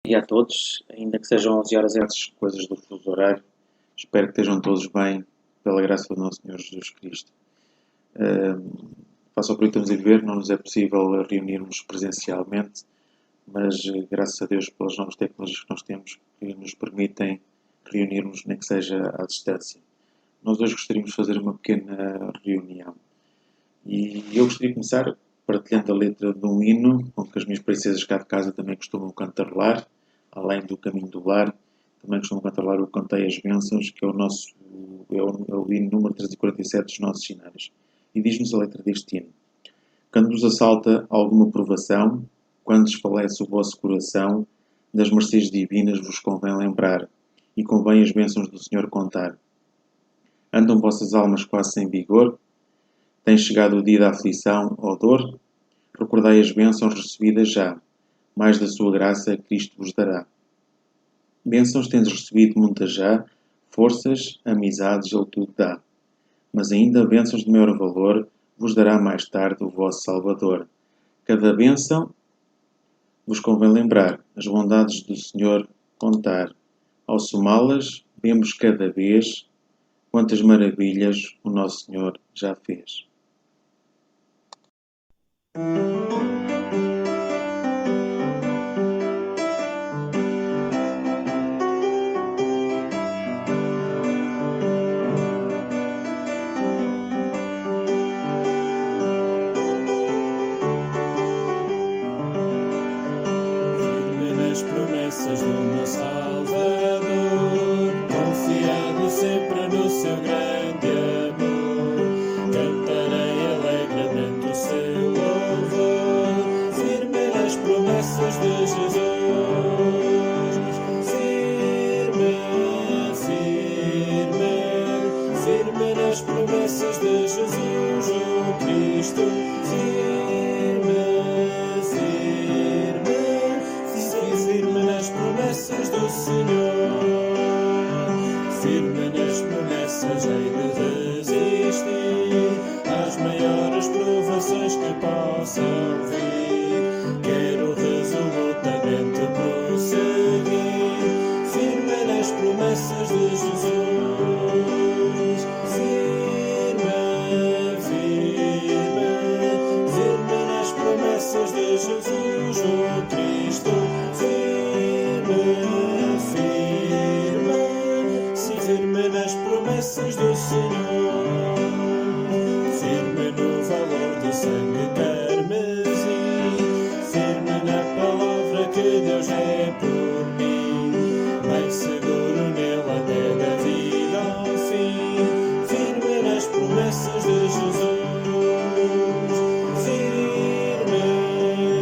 dia a todos, ainda que sejam 11 horas antes coisas do fuso horário. Espero que estejam todos bem, pela graça do nosso Senhor Jesus Cristo. Face ao que estamos a viver, não nos é possível reunirmos presencialmente, mas graças a Deus pelas novas tecnologias que nós temos, que nos permitem reunirmos, nem que seja à distância. Nós hoje gostaríamos de fazer uma pequena reunião. E eu gostaria de começar partilhando a letra de um hino, com que as minhas princesas cá de casa também costumam cantarolar, além do Caminho do Lar, também costumam cantarolar o Cantei as Bênçãos, que é o hino número 347 dos nossos cenários. E diz-nos a letra deste hino: quando vos assalta alguma provação, quando desfalece o vosso coração, das mercês divinas vos convém lembrar, e convém as bênçãos do Senhor contar. Andam vossas almas quase sem vigor? Tem chegado o dia da aflição ou dor? Recordai as bênçãos recebidas já, mais da sua graça Cristo vos dará. Bênçãos tendes recebido muitas já, forças, amizades, Ele tudo dá. Mas ainda bênçãos de maior valor vos dará mais tarde o vosso Salvador. Cada bênção vos convém lembrar, as bondades do Senhor contar. Ao somá-las, vemos cada vez quantas maravilhas o nosso Senhor já fez. Firme nas promessas do meu Salvador, confiado sempre no seu grande amor, cantarei alegremente o seu louvor. Firme nas promessas de Jesus, firme, firme, firme nas promessas de Jesus, o Cristo, firme, firme, firme nas promessas do Senhor, firme nas promessas, hei de resistir às maiores provações que possam vir. Quero resolutamente prosseguir, firme nas promessas de Jesus, firme, firme, firme nas promessas de Jesus, o Cristo, firme, firme, sim, firme nas promessas do Senhor, firme no valor do sangue carmesim, firme na palavra que Deus é por mim, bem seguro nele até da vida ao fim, firme nas promessas de Jesus, firme,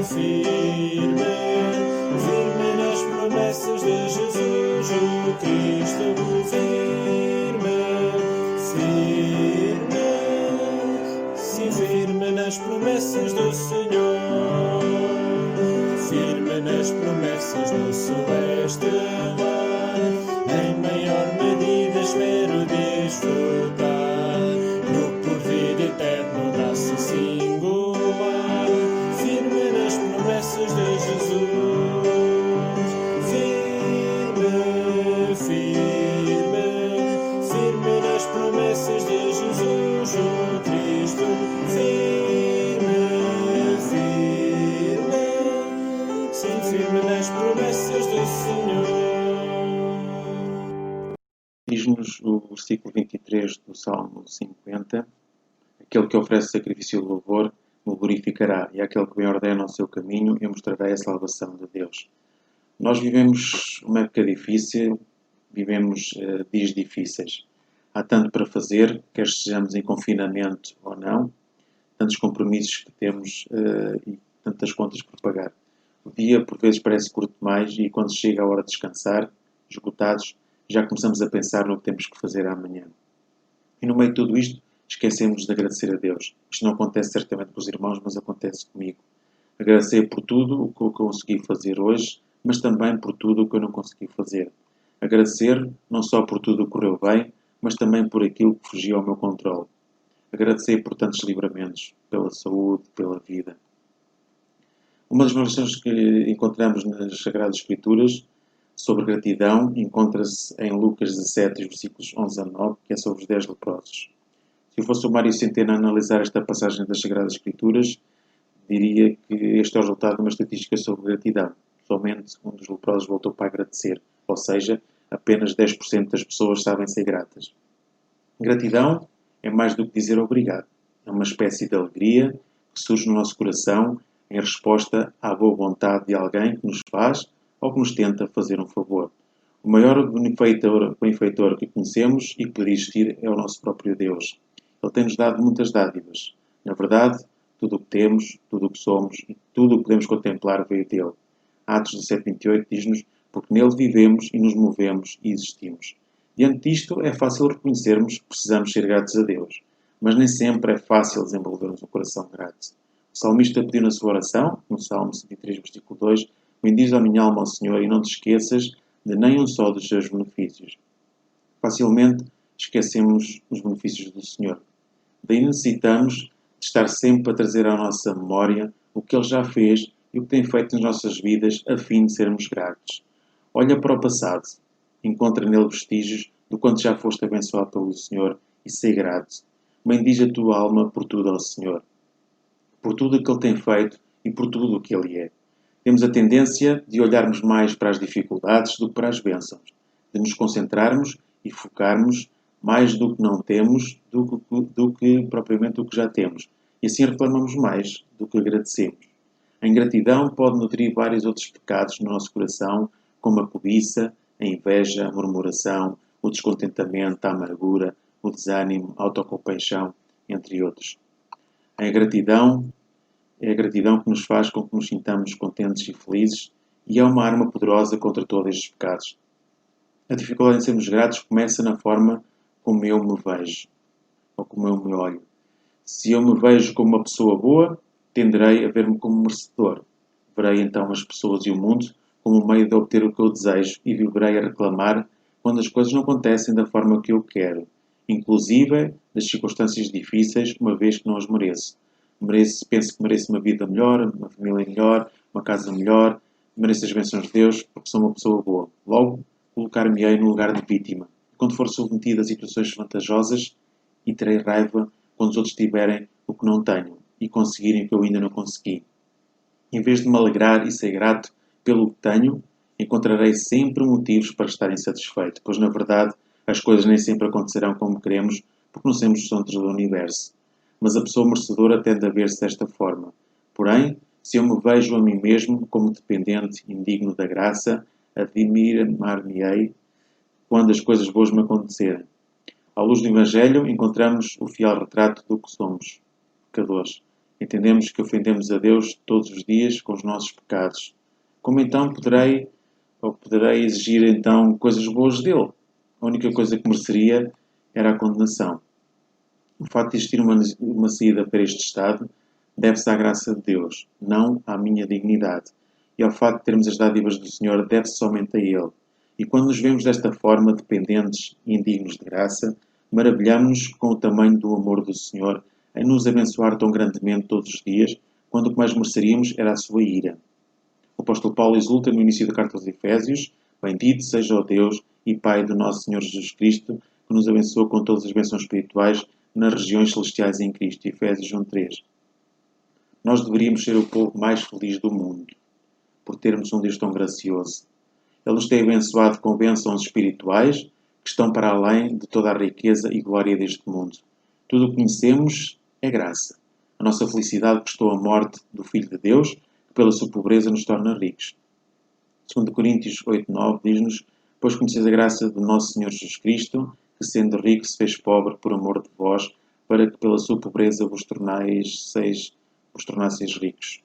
firme, firme nas promessas de Jesus, o Cristo, firme, firme, sim, firme nas promessas do Senhor, firme nas promessas do celeste lar, em maior medida espero desfrutar no porvir eterno graça singular, firme nas promessas de Jesus, firme, firme, firme nas promessas de Jesus, o Cristo, firme, firme, sim, firme nas promessas do Senhor. Diz-nos o versículo 23 do Salmo 50: aquele que oferece sacrifício de louvor o glorificará, e aquele que bem ordena o seu caminho e mostrará a salvação de Deus. Nós vivemos uma época difícil, vivemos dias difíceis. Há tanto para fazer, quer estejamos em confinamento ou não, tantos compromissos que temos e tantas contas por pagar. O dia, por vezes, parece curto demais e quando chega a hora de descansar, esgotados, já começamos a pensar no que temos que fazer amanhã. E no meio de tudo isto, esquecemos de agradecer a Deus. Isto não acontece certamente com os irmãos, mas acontece comigo. Agradecer por tudo o que eu consegui fazer hoje, mas também por tudo o que eu não consegui fazer. Agradecer não só por tudo o que correu bem, mas também por aquilo que fugia ao meu controle. Agradecer por tantos livramentos, pela saúde, pela vida. Uma das lições que encontramos nas Sagradas Escrituras sobre gratidão encontra-se em Lucas 17, versículos 11 a 9, que é sobre os 10 leprosos. Se eu fosse o Mário Centeno a analisar esta passagem das Sagradas Escrituras, diria que este é o resultado de uma estatística sobre gratidão. Somente um dos leprosos voltou para agradecer, ou seja, apenas 10% das pessoas sabem ser gratas. Gratidão é mais do que dizer obrigado. É uma espécie de alegria que surge no nosso coração em resposta à boa vontade de alguém que nos faz ou que nos tenta fazer um favor. O maior benfeitor que conhecemos e que poderia existir é o nosso próprio Deus. Ele tem-nos dado muitas dádivas. Na verdade, tudo o que temos, tudo o que somos e tudo o que podemos contemplar veio dele. Atos 17:28 diz-nos: porque nele vivemos e nos movemos e existimos. Diante disto, é fácil reconhecermos que precisamos ser gratos a Deus, mas nem sempre é fácil desenvolvermos um coração grato. O salmista pediu na sua oração, no Salmo 103, versículo 2, bendiz a minha alma ao Senhor e não te esqueças de nem um só dos seus benefícios. Facilmente esquecemos os benefícios do Senhor. Daí necessitamos de estar sempre a trazer à nossa memória o que Ele já fez e o que tem feito nas nossas vidas a fim de sermos gratos. Olha para o passado, encontra nele vestígios do quanto já foste abençoado pelo Senhor e sei grato. Bendiz a tua alma por tudo ao Senhor, por tudo o que Ele tem feito e por tudo o que Ele é. Temos a tendência de olharmos mais para as dificuldades do que para as bênçãos, de nos concentrarmos e focarmos mais do que não temos do que propriamente o que já temos. E assim reclamamos mais do que agradecemos. A ingratidão pode nutrir vários outros pecados no nosso coração, como a cobiça, a inveja, a murmuração, o descontentamento, a amargura, o desânimo, a autocompaixão, entre outros. A ingratidão é a gratidão que nos faz com que nos sintamos contentes e felizes e é uma arma poderosa contra todos estes pecados. A dificuldade em sermos gratos começa na forma como eu me vejo, ou como eu me olho. Se eu me vejo como uma pessoa boa, tenderei a ver-me como merecedor. Verei então as pessoas e o mundo como um meio de obter o que eu desejo e viverei a reclamar quando as coisas não acontecem da forma que eu quero, inclusive nas circunstâncias difíceis, uma vez que não as mereço. Penso que mereço uma vida melhor, uma família melhor, uma casa melhor, mereço as bênçãos de Deus porque sou uma pessoa boa. Logo, colocar-me-ei no lugar de vítima. Quando for submetido a situações vantajosas, e terei raiva quando os outros tiverem o que não tenho e conseguirem o que eu ainda não consegui. Em vez de me alegrar e ser grato pelo que tenho, encontrarei sempre motivos para estar insatisfeito, pois na verdade as coisas nem sempre acontecerão como queremos, porque não somos os centros do universo. Mas a pessoa merecedora tende a ver-se desta forma. Porém, se eu me vejo a mim mesmo como dependente, indigno da graça, admirar-me-ei quando as coisas boas me acontecerem. À luz do Evangelho, encontramos o fiel retrato do que somos, pecadores. Entendemos que ofendemos a Deus todos os dias com os nossos pecados. Como então poderei exigir então coisas boas dele? A única coisa que mereceria era a condenação. O facto de existir uma saída para este estado deve-se à graça de Deus, não à minha dignidade. E ao facto de termos as dádivas do Senhor deve-se somente a Ele. E quando nos vemos desta forma, dependentes e indignos de graça, maravilhamos-nos com o tamanho do amor do Senhor em nos abençoar tão grandemente todos os dias, quando o que mais mereceríamos era a sua ira. O apóstolo Paulo exulta no início da carta aos Efésios: bendito seja o Deus e Pai do nosso Senhor Jesus Cristo, que nos abençoa com todas as bênçãos espirituais nas regiões celestiais em Cristo. Efésios 1:3. Nós deveríamos ser o povo mais feliz do mundo, por termos um Deus tão gracioso. Ele nos tem abençoado com bênçãos espirituais que estão para além de toda a riqueza e glória deste mundo. Tudo o que conhecemos é graça. A nossa felicidade custou a morte do Filho de Deus, que pela sua pobreza nos torna ricos. 2 Coríntios 8:9 diz-nos: pois conheceis a graça do nosso Senhor Jesus Cristo, que sendo rico se fez pobre por amor de vós, para que pela sua pobreza vos tornasseis ricos.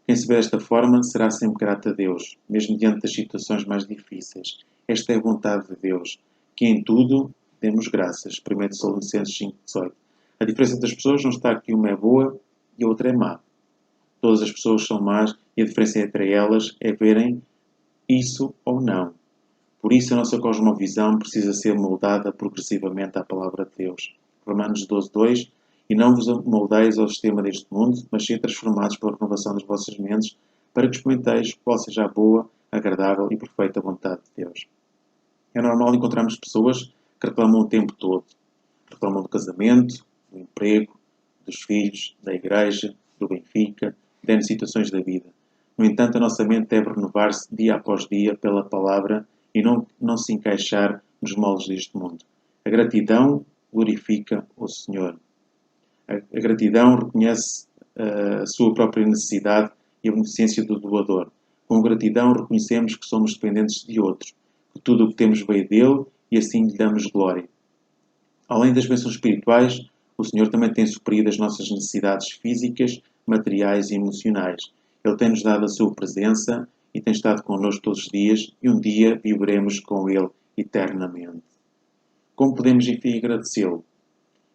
Quem se vê desta forma será sempre grato a Deus, mesmo diante das situações mais difíceis. Esta é a vontade de Deus, que em tudo demos graças. 1 Tessalonicenses 5:18. A diferença das pessoas não está que uma é boa e a outra é má. Todas as pessoas são más e a diferença entre elas é verem isso ou não. Por isso a nossa cosmovisão precisa ser moldada progressivamente à palavra de Deus. Romanos 12:2. E não vos moldeis ao sistema deste mundo, mas sede transformados pela renovação das vossas mentes, para que experimenteis qual seja a boa, agradável e perfeita vontade de Deus. É normal encontrarmos pessoas que reclamam o tempo todo. Reclamam do casamento, do emprego, dos filhos, da igreja, do Benfica, de N situações da vida. No entanto, a nossa mente deve renovar-se dia após dia pela palavra e não se encaixar nos moldes deste mundo. A gratidão glorifica o Senhor. A gratidão reconhece a sua própria necessidade e a beneficência do doador. Com gratidão reconhecemos que somos dependentes de outros, que tudo o que temos veio dele e assim lhe damos glória. Além das bênçãos espirituais, o Senhor também tem suprido as nossas necessidades físicas, materiais e emocionais. Ele tem-nos dado a sua presença e tem estado connosco todos os dias e um dia viveremos com Ele eternamente. Como podemos, enfim, agradecê-lo?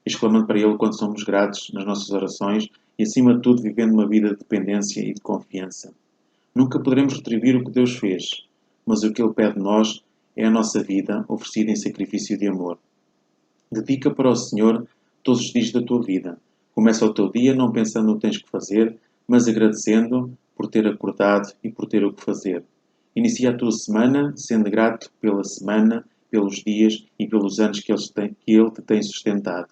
Exclamando para Ele quando somos gratos nas nossas orações e, acima de tudo, vivendo uma vida de dependência e de confiança. Nunca poderemos retribuir o que Deus fez, mas o que Ele pede de nós é a nossa vida oferecida em sacrifício de amor. Dedica para o Senhor todos os dias da tua vida. Começa o teu dia não pensando no que tens que fazer, mas agradecendo por ter acordado e por ter o que fazer. Inicia a tua semana sendo grato pela semana, pelos dias e pelos anos que Ele te tem sustentado.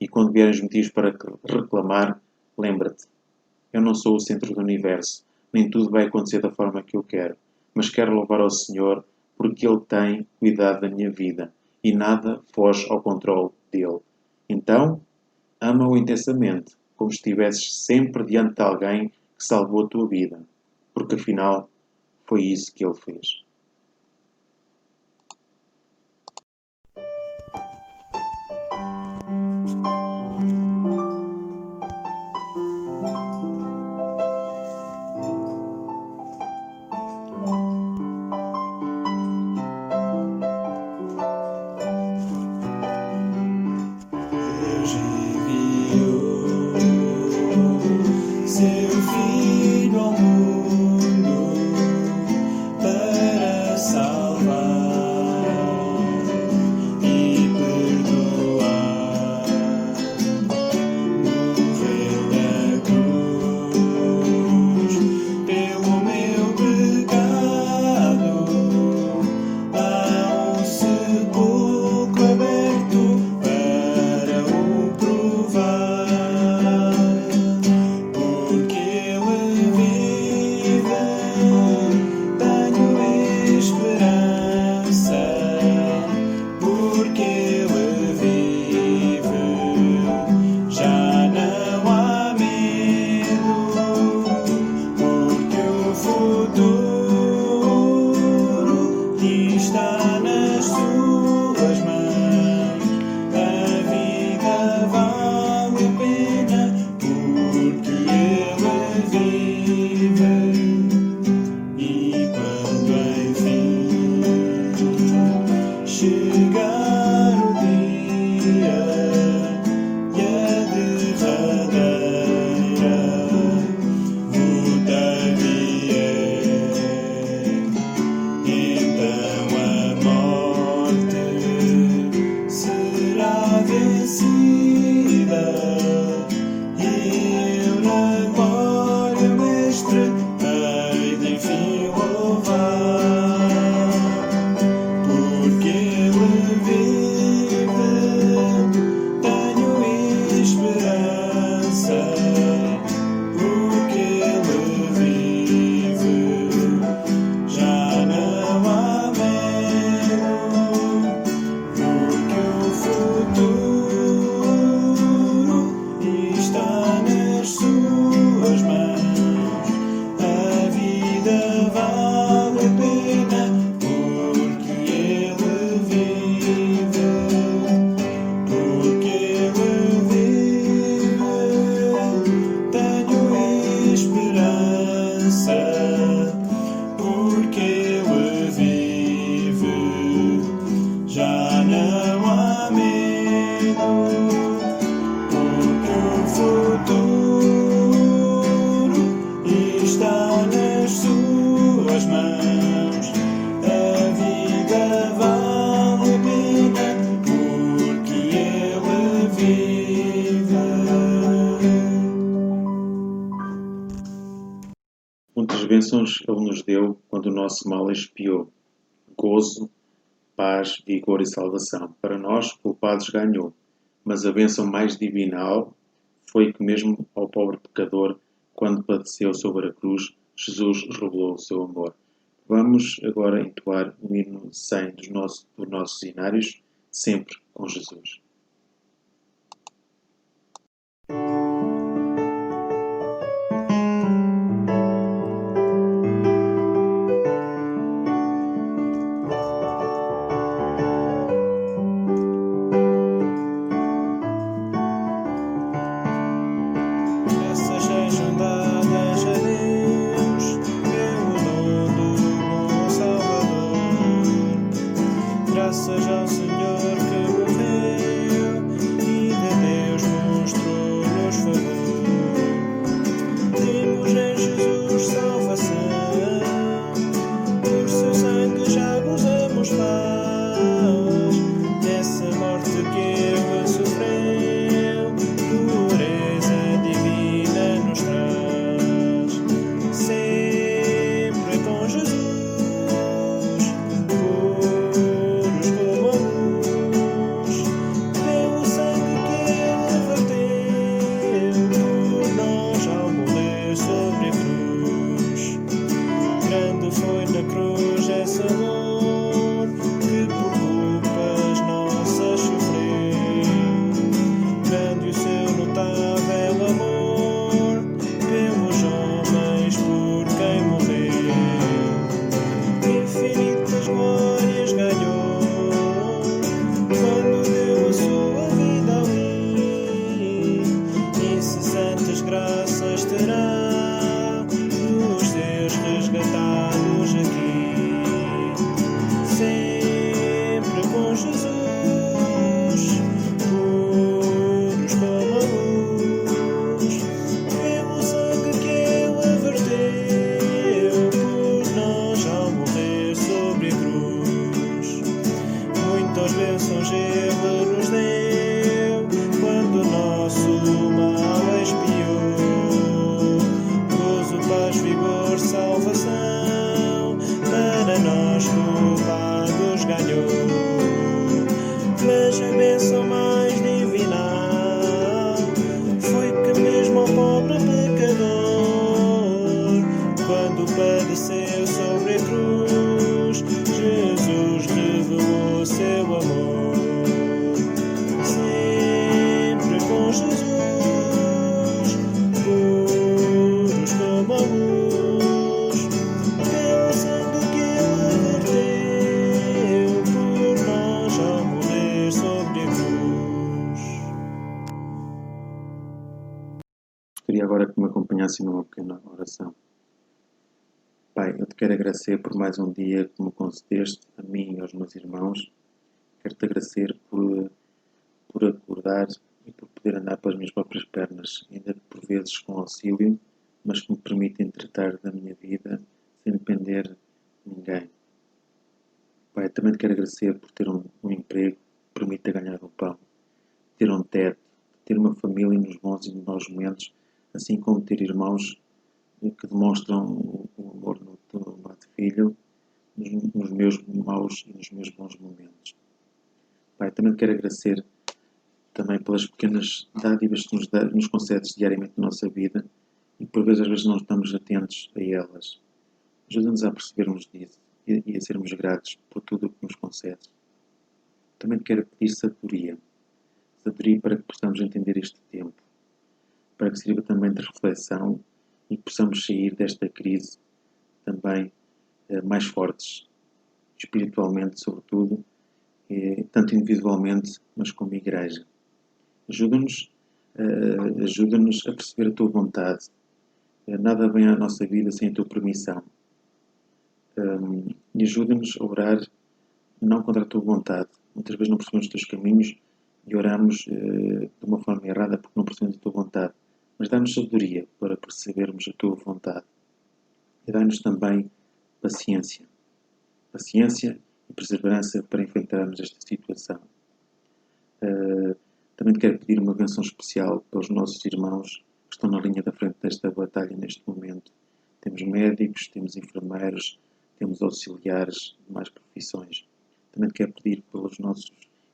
E quando vierem os motivos para reclamar, lembra-te. Eu não sou o centro do universo, nem tudo vai acontecer da forma que eu quero, mas quero louvar ao Senhor porque Ele tem cuidado da minha vida e nada foge ao controle dele. Então, ama-o intensamente, como se estivesses sempre diante de alguém que salvou a tua vida, porque afinal foi isso que ele fez. Deus enviou seu Filho ao mundo para bênçãos Ele nos deu quando o nosso mal expiou. Gozo, paz, vigor e salvação. Para nós, culpados, ganhou. Mas a bênção mais divinal foi que mesmo ao pobre pecador, quando padeceu sobre a cruz, Jesus revelou o seu amor. Vamos agora entoar o hino 100 dos nossos inários, sempre com Jesus. Graças sejam dadas a Deus pelo dom do bom Salvador. Graças ao Senhor que morreu e de Deus mostrou-nos favor. Temos em Jesus salvação, por seu sangue já gozamos paz. Nessa morte que Ele sofreu, pureza divina nos traz. Sempre com Jesus, puros como a luz, pelo sangue que Ele verteu por nós ao morrer sobre a cruz. Grande foi na cruz essa dor que por culpas nossas sofreu. Grande o seu notável amor pelos homens por quem morreu. Infinitas glórias ganhou quando deu a sua vida ali. Incessantes graças terá dos seus resgatados aqui. Sempre com Jesus, puros como a luz, pelo sangue que Ele verteu por nós ao morrer sobre a cruz. Muitas bênçãos Ele nos deu quando o nosso mal expiou. Gozo, paz, vigor, salvação, para nós culpados ganhou. Mas a bênção mais divinal foi que mesmo ao pobre pecador, quando padeceu sobre a cruz, Jesus revelou seu amor. Sempre com Jesus, puros como a luz, pelo sangue que Ele verteu por nós ao morrer sobre a cruz. Gostaria agora que me acompanhassem numa pequena oração. Pai, eu te quero agradecer por mais um dia que me concedeste, a mim e aos meus irmãos. Quero-te agradecer por acordar e por poder andar pelas minhas próprias pernas, ainda que por vezes com auxílio, mas que me permitem tratar da minha vida sem depender de ninguém. Pai, também te quero agradecer por ter um emprego que permita ganhar o pão, ter um teto, ter uma família nos bons e nos maus momentos, assim como ter irmãos que demonstram o amor no teu amado filho nos meus maus e nos meus bons momentos. Pai, também te quero agradecer também pelas pequenas dádivas que nos concedes diariamente na nossa vida e por vezes às vezes não estamos atentos a elas. Ajuda-nos a percebermos disso e a sermos gratos por tudo o que nos concedes. Também te quero pedir sabedoria para que possamos entender este tempo, para que sirva também de reflexão e que possamos sair desta crise também mais fortes, espiritualmente sobretudo, tanto individualmente, mas como igreja. Ajuda-nos a perceber a tua vontade. Nada vem à nossa vida sem a tua permissão. E ajuda-nos a orar não contra a tua vontade. Muitas vezes não percebemos os teus caminhos e oramos de uma forma errada porque não percebemos a tua vontade. Mas dá-nos sabedoria para percebermos a tua vontade. E dá-nos também paciência. Paciência e perseverança para enfrentarmos esta situação. Também te quero pedir uma bênção especial para os nossos irmãos que estão na linha da frente desta batalha neste momento. Temos médicos, temos enfermeiros, temos auxiliares de mais profissões. Também quero pedir pelos nossos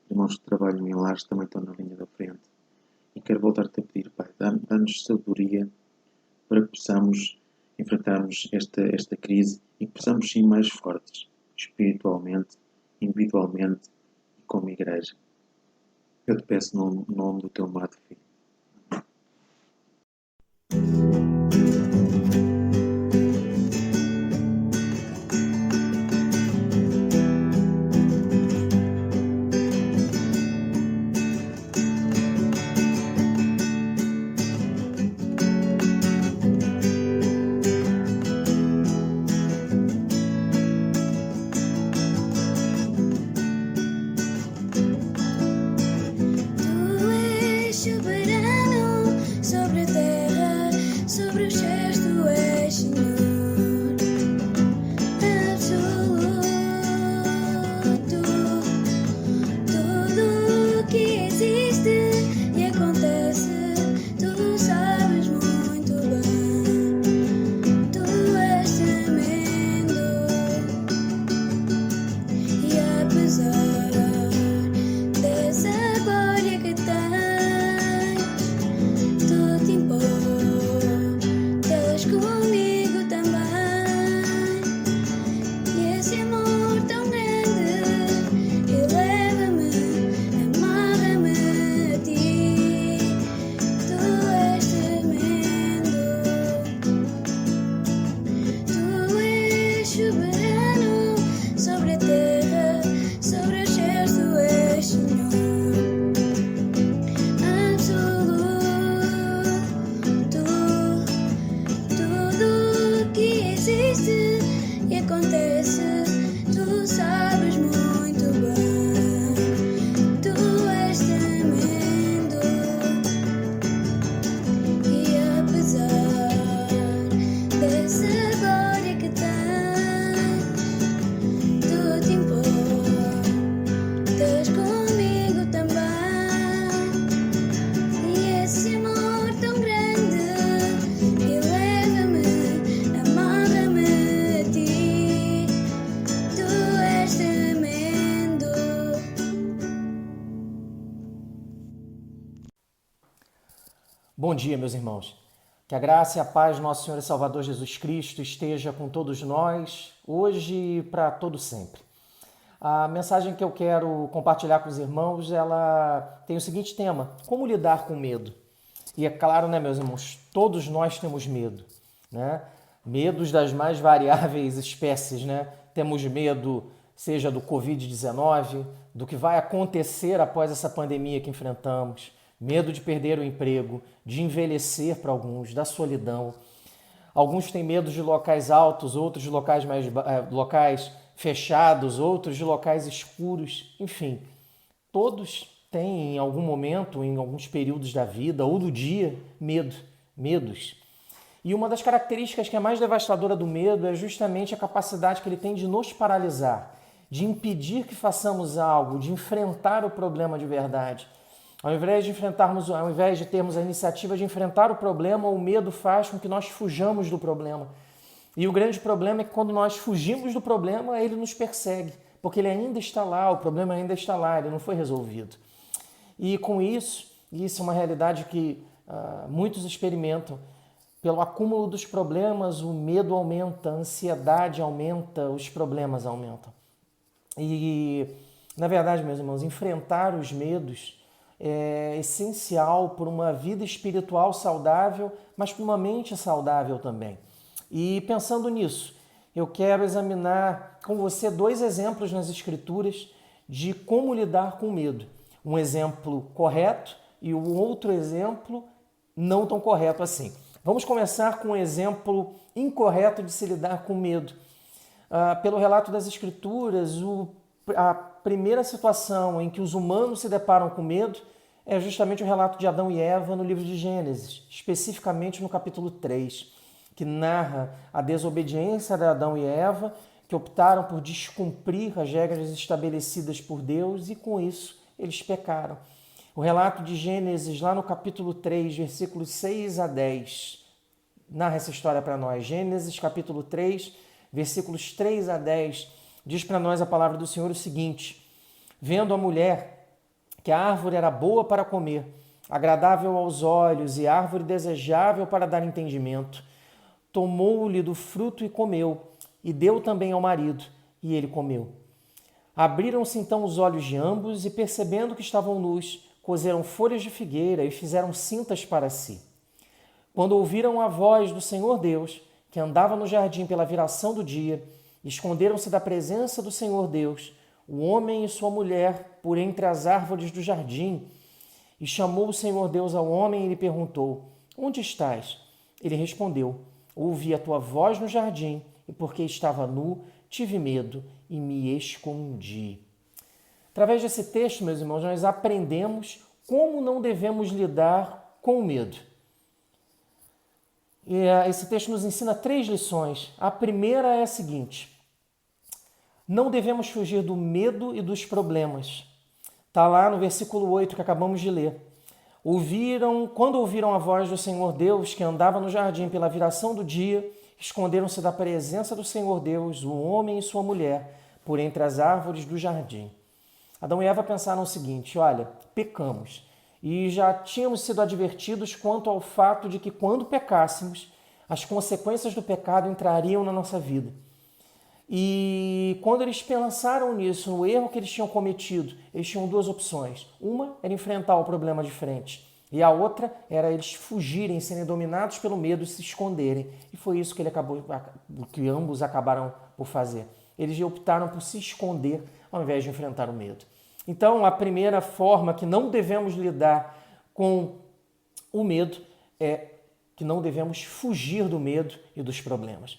irmãos que trabalham em lares, também estão na linha da frente. E quero voltar-te a pedir, Pai, dá-nos sabedoria para que possamos enfrentarmos esta crise e que possamos ser mais fortes, espiritualmente, individualmente e como igreja. Eu te peço no nome do teu amado Filho. Bom dia, meus irmãos. Que a graça e a paz do nosso Senhor e Salvador Jesus Cristo esteja com todos nós, hoje e para todo sempre. A mensagem que eu quero compartilhar com os irmãos, ela tem o seguinte tema: como lidar com medo? E é claro, né, meus irmãos, todos nós temos medo, né? Medos das mais variáveis espécies, né? Temos medo, seja do Covid-19, do que vai acontecer após essa pandemia que enfrentamos, medo de perder o emprego, de envelhecer para alguns, da solidão. Alguns têm medo de locais altos, outros de locais fechados, outros de locais escuros. Enfim, todos têm em algum momento, em alguns períodos da vida ou do dia, medos. E uma das características que é mais devastadora do medo é justamente a capacidade que ele tem de nos paralisar, de impedir que façamos algo, de enfrentar o problema de verdade. Ao invés de termos a iniciativa de enfrentar o problema, o medo faz com que nós fujamos do problema. E o grande problema é que quando nós fugimos do problema, ele nos persegue, porque ele ainda está lá, o problema ainda está lá, ele não foi resolvido. E com isso é uma realidade que muitos experimentam, pelo acúmulo dos problemas, o medo aumenta, a ansiedade aumenta, os problemas aumentam. E, na verdade, meus irmãos, enfrentar os medos é essencial para uma vida espiritual saudável, mas para uma mente saudável também. E pensando nisso, eu quero examinar com você 2 exemplos nas Escrituras de como lidar com medo. Um exemplo correto e o outro exemplo não tão correto assim. Vamos começar com um exemplo incorreto de se lidar com medo. Pelo relato das Escrituras, a primeira situação em que os humanos se deparam com medo é justamente o relato de Adão e Eva no livro de Gênesis, especificamente no capítulo 3, que narra a desobediência de Adão e Eva, que optaram por descumprir as regras estabelecidas por Deus e, com isso, eles pecaram. O relato de Gênesis, lá no capítulo 3, versículos 6 a 10, narra essa história para nós. Gênesis capítulo 3, versículos 3 a 10, diz para nós a palavra do Senhor o seguinte: vendo a mulher que a árvore era boa para comer, agradável aos olhos e árvore desejável para dar entendimento, tomou-lhe do fruto e comeu, e deu também ao marido, e ele comeu. Abriram-se então os olhos de ambos, e percebendo que estavam nus, coseram folhas de figueira e fizeram cintas para si. Quando ouviram a voz do Senhor Deus, que andava no jardim pela viração do dia, esconderam-se da presença do Senhor Deus, o homem e sua mulher, por entre as árvores do jardim. E chamou o Senhor Deus ao homem e lhe perguntou: onde estás? Ele respondeu: ouvi a tua voz no jardim, e porque estava nu, tive medo e me escondi. Através desse texto, meus irmãos, nós aprendemos como não devemos lidar com o medo. E esse texto nos ensina 3 lições. A primeira é a seguinte: não devemos fugir do medo e dos problemas. Está lá no versículo 8 que acabamos de ler. Quando ouviram a voz do Senhor Deus, que andava no jardim pela viração do dia, esconderam-se da presença do Senhor Deus, o homem e sua mulher, por entre as árvores do jardim. Adão e Eva pensaram o seguinte: olha, pecamos. E já tínhamos sido advertidos quanto ao fato de que quando pecássemos, as consequências do pecado entrariam na nossa vida. E quando eles pensaram nisso, no erro que eles tinham cometido, eles tinham 2 opções. Uma era enfrentar o problema de frente, e a outra era eles fugirem, serem dominados pelo medo e se esconderem. E foi isso que ambos acabaram por fazer. Eles optaram por se esconder ao invés de enfrentar o medo. Então, a primeira forma que não devemos lidar com o medo é que não devemos fugir do medo e dos problemas.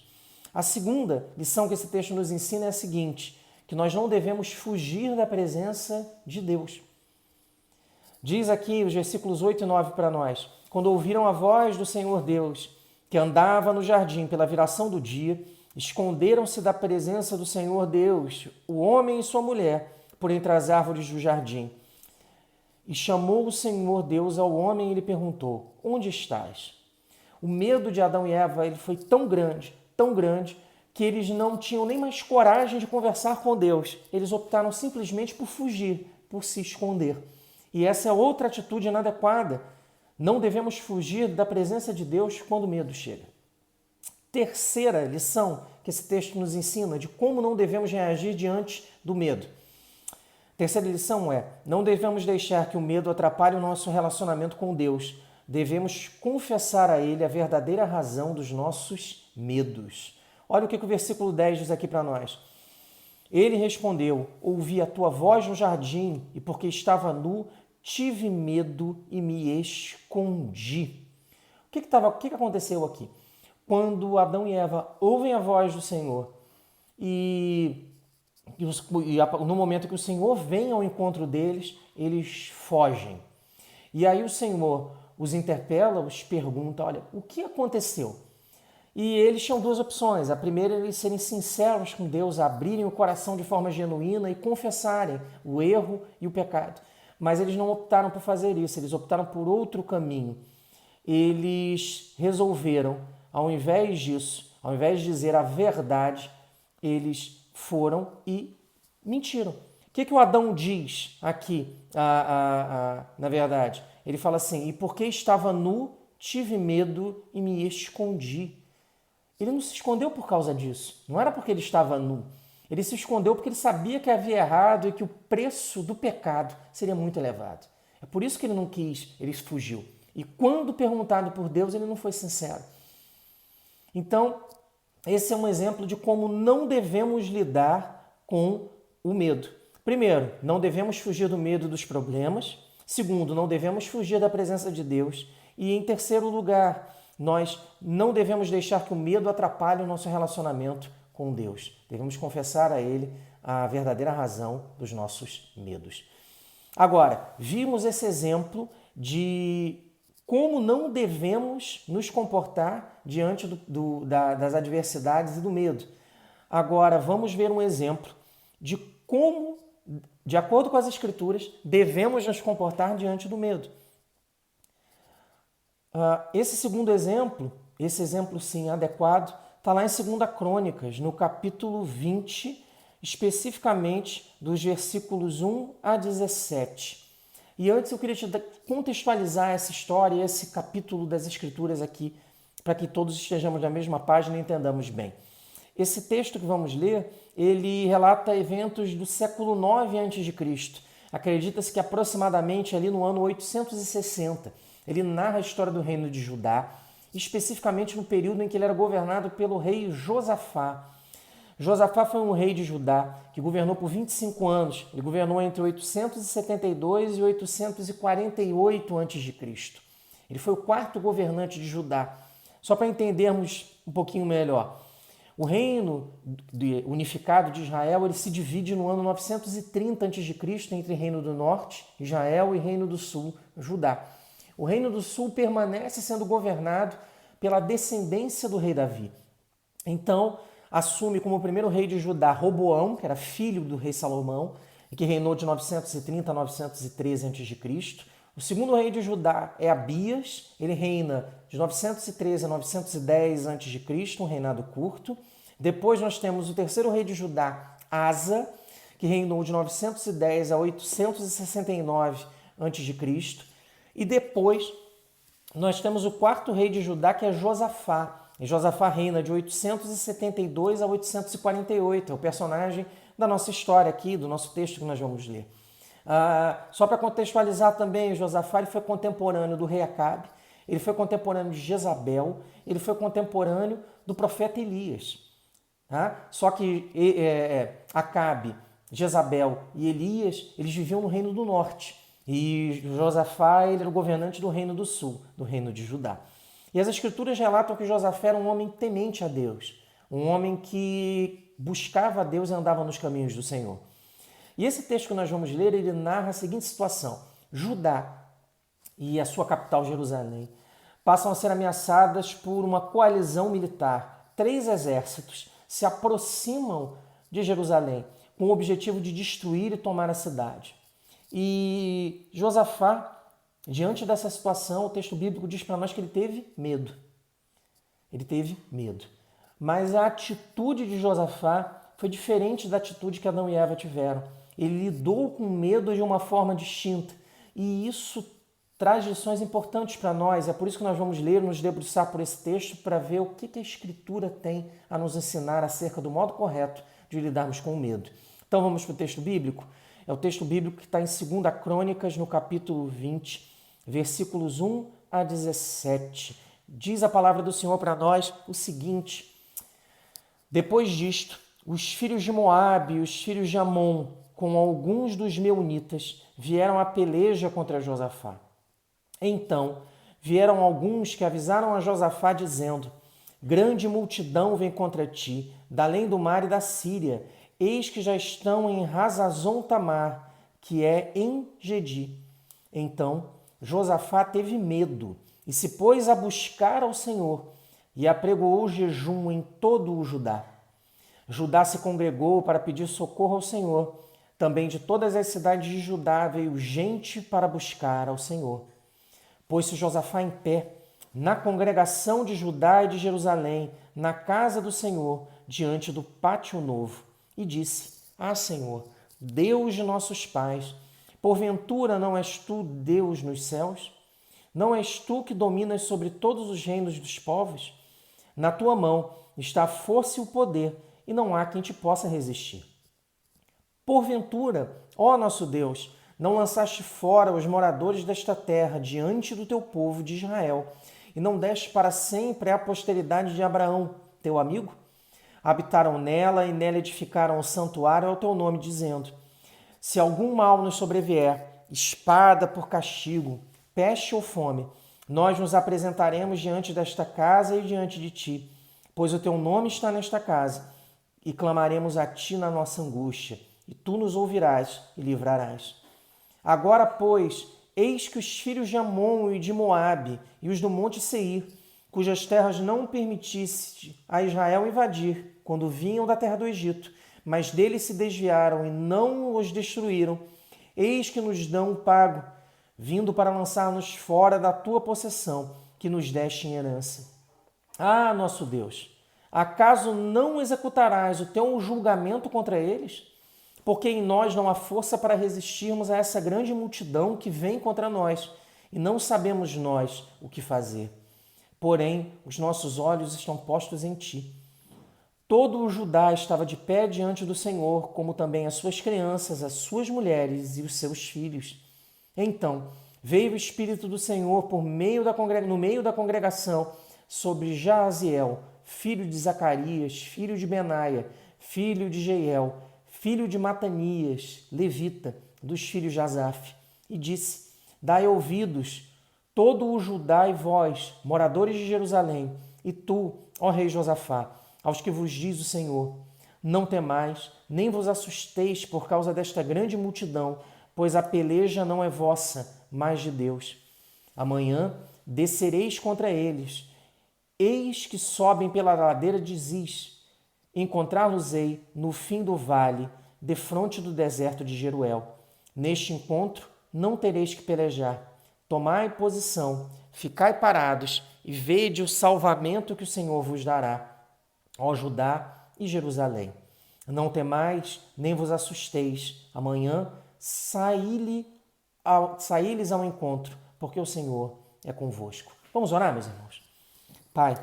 A segunda lição que esse texto nos ensina é a seguinte: que nós não devemos fugir da presença de Deus. Diz aqui os versículos 8 e 9 para nós: quando ouviram a voz do Senhor Deus, que andava no jardim pela viração do dia, esconderam-se da presença do Senhor Deus, o homem e sua mulher, por entre as árvores do jardim. E chamou o Senhor Deus ao homem e lhe perguntou: onde estás? O medo de Adão e Eva ele foi tão grande, que eles não tinham nem mais coragem de conversar com Deus. Eles optaram simplesmente por fugir, por se esconder. E essa é outra atitude inadequada. Não devemos fugir da presença de Deus quando o medo chega. Terceira lição que esse texto nos ensina de como não devemos reagir diante do medo. Terceira lição é: não devemos deixar que o medo atrapalhe o nosso relacionamento com Deus. Devemos confessar a Ele a verdadeira razão dos nossos medos. Olha o que o versículo 10 diz aqui para nós. Ele respondeu: ouvi a tua voz no jardim, e porque estava nu, tive medo e me escondi. O que aconteceu aqui? Quando Adão e Eva ouvem a voz do Senhor e no momento que o Senhor vem ao encontro deles, eles fogem. E aí o Senhor os interpela, os pergunta: olha, o que aconteceu? E eles tinham 2 opções. A primeira é eles serem sinceros com Deus, abrirem o coração de forma genuína e confessarem o erro e o pecado. Mas eles não optaram por fazer isso, eles optaram por outro caminho. Eles resolveram, ao invés disso, ao invés de dizer a verdade, eles foram e mentiram. O que o Adão diz aqui, na verdade? Ele fala assim: e porque estava nu, tive medo e me escondi. Ele não se escondeu por causa disso. Não era porque ele estava nu. Ele se escondeu porque ele sabia que havia errado e que o preço do pecado seria muito elevado. É por isso que ele não quis, ele fugiu. E quando perguntado por Deus, ele não foi sincero. Então, esse é um exemplo de como não devemos lidar com o medo. Primeiro, não devemos fugir do medo dos problemas. Segundo, não devemos fugir da presença de Deus. E em terceiro lugar, nós não devemos deixar que o medo atrapalhe o nosso relacionamento com Deus. Devemos confessar a Ele a verdadeira razão dos nossos medos. Agora, vimos esse exemplo de como não devemos nos comportar diante das adversidades e do medo. Agora, vamos ver um exemplo de como, de acordo com as Escrituras, devemos nos comportar diante do medo. Esse segundo exemplo esse exemplo sim adequado, está lá em 2 Crônicas, no capítulo 20, especificamente dos versículos 1 a 17. E antes eu queria te contextualizar essa história, esse capítulo das Escrituras aqui, para que todos estejamos na mesma página e entendamos bem. Esse texto que vamos ler, ele relata eventos do século 9 a.C. Acredita-se que aproximadamente ali no ano 860. Ele narra a história do reino de Judá, especificamente no período em que ele era governado pelo rei Josafá. Josafá foi um rei de Judá que governou por 25 anos. Ele governou entre 872 e 848 a.C. Ele foi o quarto governante de Judá. Só para entendermos um pouquinho melhor, o reino unificado de Israel ele se divide no ano 930 a.C. entre Reino do Norte, Israel, e Reino do Sul, Judá. O Reino do Sul permanece sendo governado pela descendência do rei Davi. Então, assume como primeiro rei de Judá Roboão, que era filho do rei Salomão, e que reinou de 930 a 913 a.C. O segundo rei de Judá é Abias, ele reina de 913 a 910 a.C., um reinado curto. Depois nós temos o terceiro rei de Judá, Asa, que reinou de 910 a 869 a.C. E depois nós temos o quarto rei de Judá, que é Josafá. E Josafá reina de 872 a 848, é o personagem da nossa história aqui, do nosso texto que nós vamos ler. Só para contextualizar também, Josafá ele foi contemporâneo do rei Acabe, ele foi contemporâneo de Jezabel, ele foi contemporâneo do profeta Elias. Tá? Só que Acabe, Jezabel e Elias, eles viviam no reino do norte. E Josafá ele era o governante do reino do sul, do reino de Judá. E as escrituras relatam que Josafá era um homem temente a Deus, um homem que buscava a Deus e andava nos caminhos do Senhor. E esse texto que nós vamos ler, ele narra a seguinte situação. Judá e a sua capital, Jerusalém, passam a ser ameaçadas por uma coalizão militar. 3 exércitos se aproximam de Jerusalém com o objetivo de destruir e tomar a cidade. E Josafá, diante dessa situação, o texto bíblico diz para nós que ele teve medo. Ele teve medo. Mas a atitude de Josafá foi diferente da atitude que Adão e Eva tiveram. Ele lidou com medo de uma forma distinta. E isso traz lições importantes para nós. É por isso que nós vamos ler, nos debruçar por esse texto, para ver o que a Escritura tem a nos ensinar acerca do modo correto de lidarmos com o medo. Então vamos para o texto bíblico? É o texto bíblico que está em 2 Crônicas, no capítulo 20, versículos 1 a 17. Diz a palavra do Senhor para nós o seguinte: depois disto, os filhos de Moabe e os filhos de Amon, com alguns dos meunitas, vieram à peleja contra Josafá. Então vieram alguns que avisaram a Josafá, dizendo: grande multidão vem contra ti, da além do mar e da Síria. Eis que já estão em Hazazon Tamar, que é em Gedi. Então Josafá teve medo e se pôs a buscar ao Senhor e apregoou jejum em todo o Judá. Judá se congregou para pedir socorro ao Senhor. Também de todas as cidades de Judá veio gente para buscar ao Senhor. Pôs-se Josafá em pé, na congregação de Judá e de Jerusalém, na casa do Senhor, diante do pátio novo, e disse: Senhor, Deus de nossos pais, porventura não és tu Deus nos céus? Não és tu que dominas sobre todos os reinos dos povos? Na tua mão está a força e o poder, e não há quem te possa resistir. Porventura, ó nosso Deus, não lançaste fora os moradores desta terra diante do teu povo de Israel, e não deste para sempre a posteridade de Abraão, teu amigo? Habitaram nela e nela edificaram o santuário ao teu nome, dizendo: se algum mal nos sobrevier, espada por castigo, peste ou fome, nós nos apresentaremos diante desta casa e diante de ti, pois o teu nome está nesta casa, e clamaremos a ti na nossa angústia, e tu nos ouvirás e livrarás. Agora, pois, eis que os filhos de Amon e de Moabe e os do monte Seir, cujas terras não permitiste a Israel invadir quando vinham da terra do Egito, mas deles se desviaram e não os destruíram, eis que nos dão um pago, vindo para lançar-nos fora da tua possessão, que nos deste em herança. Ah, nosso Deus, acaso não executarás o teu julgamento contra eles? Porque em nós não há força para resistirmos a essa grande multidão que vem contra nós, e não sabemos nós o que fazer. Porém, os nossos olhos estão postos em ti. Todo o Judá estava de pé diante do Senhor, como também as suas crianças, as suas mulheres e os seus filhos. Então, veio o Espírito do Senhor no meio da congregação sobre Jaaziel, filho de Zacarias, filho de Benaia, filho de Jeiel, filho de Matanias, levita, dos filhos de Asaf, e disse: Dai ouvidos, todo o Judá e vós, moradores de Jerusalém, e tu, ó rei Josafá, aos que vos diz o Senhor: Não temais, nem vos assusteis por causa desta grande multidão, pois a peleja não é vossa, mas de Deus. Amanhã descereis contra eles. Eis que sobem pela ladeira de Ziz. Encontrá-los-ei no fim do vale, defronte do deserto de Jeruel. Neste encontro não tereis que pelejar. Tomai posição, ficai parados e vede o salvamento que o Senhor vos dará, ó Judá e Jerusalém. Não temais, nem vos assusteis. Amanhã saí-lhes ao encontro, porque o Senhor é convosco. Vamos orar, meus irmãos? Pai,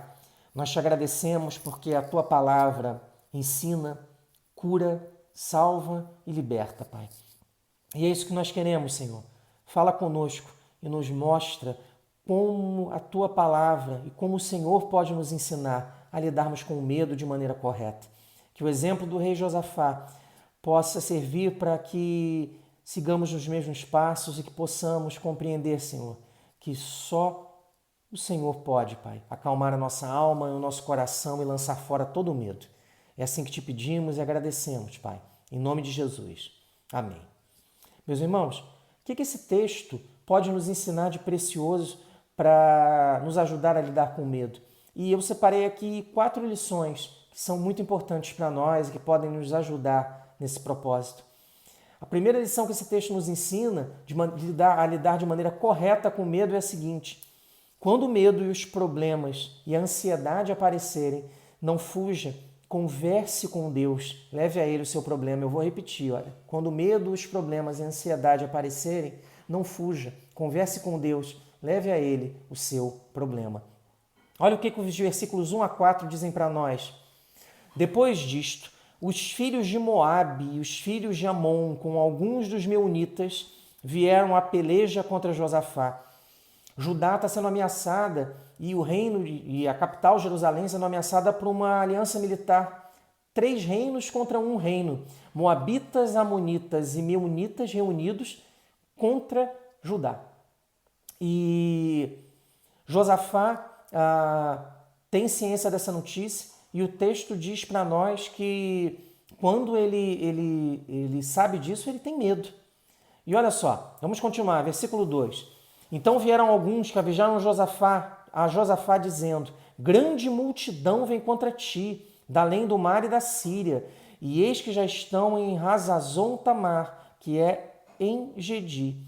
nós te agradecemos porque a tua palavra ensina, cura, salva e liberta, Pai. E é isso que nós queremos, Senhor. Fala conosco e nos mostra como a tua palavra e como o Senhor pode nos ensinar a lidarmos com o medo de maneira correta. Que o exemplo do rei Josafá possa servir para que sigamos nos mesmos passos e que possamos compreender, Senhor, que só o Senhor pode, Pai, acalmar a nossa alma e o nosso coração e lançar fora todo o medo. É assim que te pedimos e agradecemos, Pai, em nome de Jesus. Amém. Meus irmãos, o que esse texto pode nos ensinar de precioso para nos ajudar a lidar com o medo? E eu separei aqui 4 lições que são muito importantes para nós e que podem nos ajudar nesse propósito. A primeira lição que esse texto nos ensina a lidar de maneira correta com o medo é a seguinte: quando o medo e os problemas e a ansiedade aparecerem, não fuja, converse com Deus, leve a Ele o seu problema. Eu vou repetir, olha. Quando o medo, os problemas e a ansiedade aparecerem, não fuja, converse com Deus, leve a Ele o seu problema. Olha o que os versículos 1 a 4 dizem para nós. Depois disto, os filhos de Moabe e os filhos de Amon, com alguns dos meunitas, vieram à peleja contra Josafá. Judá está sendo ameaçada e o reino e a capital Jerusalém sendo ameaçada por uma aliança militar. 3 reinos contra um reino. Moabitas, Amonitas e Meunitas reunidos contra Judá. E Josafá tem ciência dessa notícia e o texto diz para nós que quando ele sabe disso, ele tem medo. E olha só, vamos continuar, versículo 2. Então vieram alguns que avisaram a Josafá dizendo: grande multidão vem contra ti, da além do mar e da Síria, e eis que já estão em Hazazon Tamar, que é em Gedi.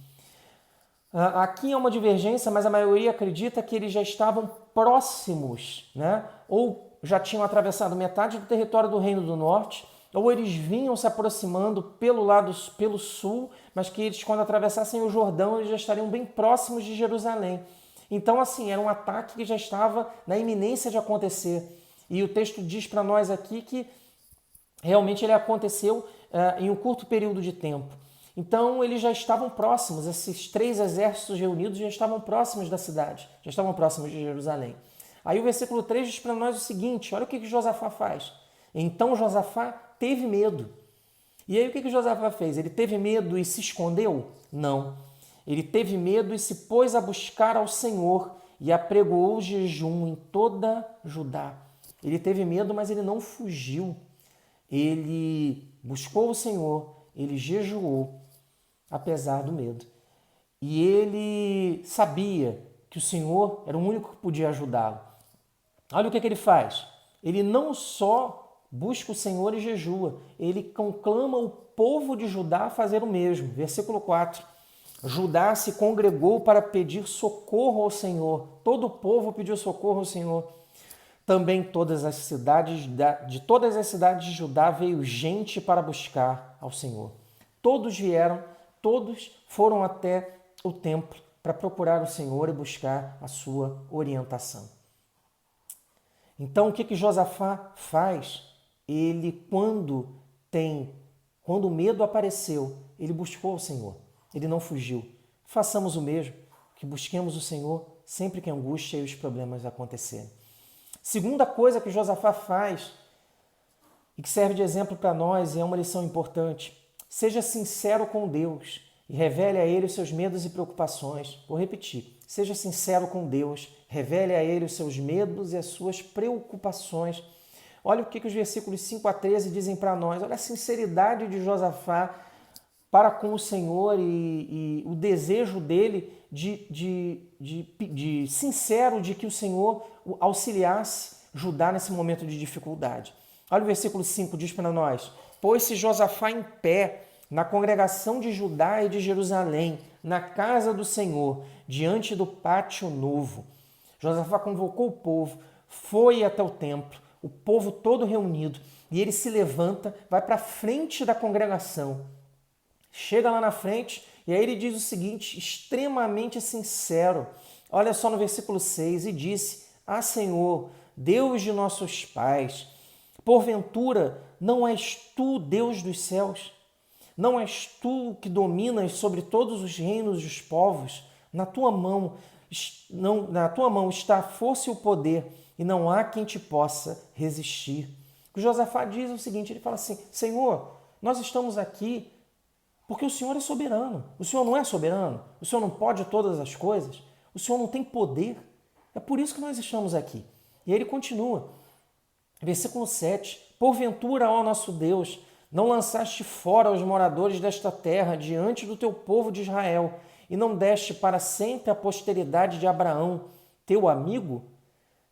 Aqui é uma divergência, mas a maioria acredita que eles já estavam próximos, né? Ou já tinham atravessado metade do território do Reino do Norte, ou eles vinham se aproximando pelo sul, mas que eles, quando atravessassem o Jordão, eles já estariam bem próximos de Jerusalém. Então, assim, era um ataque que já estava na iminência de acontecer. E o texto diz para nós aqui que realmente ele aconteceu em um curto período de tempo. Então, eles já estavam próximos, esses 3 exércitos reunidos já estavam próximos da cidade, já estavam próximos de Jerusalém. Aí o versículo 3 diz para nós o seguinte, olha o que Josafá faz. Então Josafá teve medo. E aí o que Josafá fez? Ele teve medo e se escondeu? Não. Ele teve medo e se pôs a buscar ao Senhor e apregoou jejum em toda Judá. Ele teve medo, mas ele não fugiu. Ele buscou o Senhor, ele jejuou, apesar do medo. E ele sabia que o Senhor era o único que podia ajudá-lo. Olha o que ele faz. Ele não só busca o Senhor e jejua, ele conclama o povo de Judá a fazer o mesmo. Versículo 4. Judá se congregou para pedir socorro ao Senhor. Todo o povo pediu socorro ao Senhor. Também todas as cidades de todas as cidades de Judá veio gente para buscar ao Senhor. Todos vieram, todos foram até o templo para procurar o Senhor e buscar a sua orientação. Então, o que Josafá faz? Ele, quando o medo apareceu, ele buscou o Senhor. Ele não fugiu. Façamos o mesmo, que busquemos o Senhor sempre que a angústia e os problemas acontecerem. Segunda coisa que Josafá faz e que serve de exemplo para nós, e é uma lição importante: seja sincero com Deus e revele a Ele os seus medos e preocupações. Vou repetir: seja sincero com Deus, revele a Ele os seus medos e as suas preocupações. Olha o que os versículos 5 a 13 dizem para nós. Olha a sinceridade de Josafá para com o Senhor e o desejo dele de sincero de que o Senhor o auxiliasse Judá nesse momento de dificuldade. Olha o versículo 5, diz para nós: pôs-se Josafá em pé na congregação de Judá e de Jerusalém, na casa do Senhor, diante do pátio novo. Josafá convocou o povo, foi até o templo, o povo todo reunido, e ele se levanta, vai para a frente da congregação. Chega lá na frente e aí ele diz o seguinte, extremamente sincero. Olha só no versículo 6, e disse: Ah, Senhor, Deus de nossos pais, porventura não és tu Deus dos céus? Não és tu que dominas sobre todos os reinos dos povos? Na tua mão está a força e o poder, e não há quem te possa resistir. O Josafá diz o seguinte, ele fala assim: Senhor, nós estamos aqui porque o Senhor é soberano. O Senhor não é soberano? O Senhor não pode todas as coisas? O Senhor não tem poder? É por isso que nós estamos aqui. E aí ele continua. Versículo 7. Porventura, ó nosso Deus, não lançaste fora os moradores desta terra diante do teu povo de Israel, e não deste para sempre a posteridade de Abraão, teu amigo?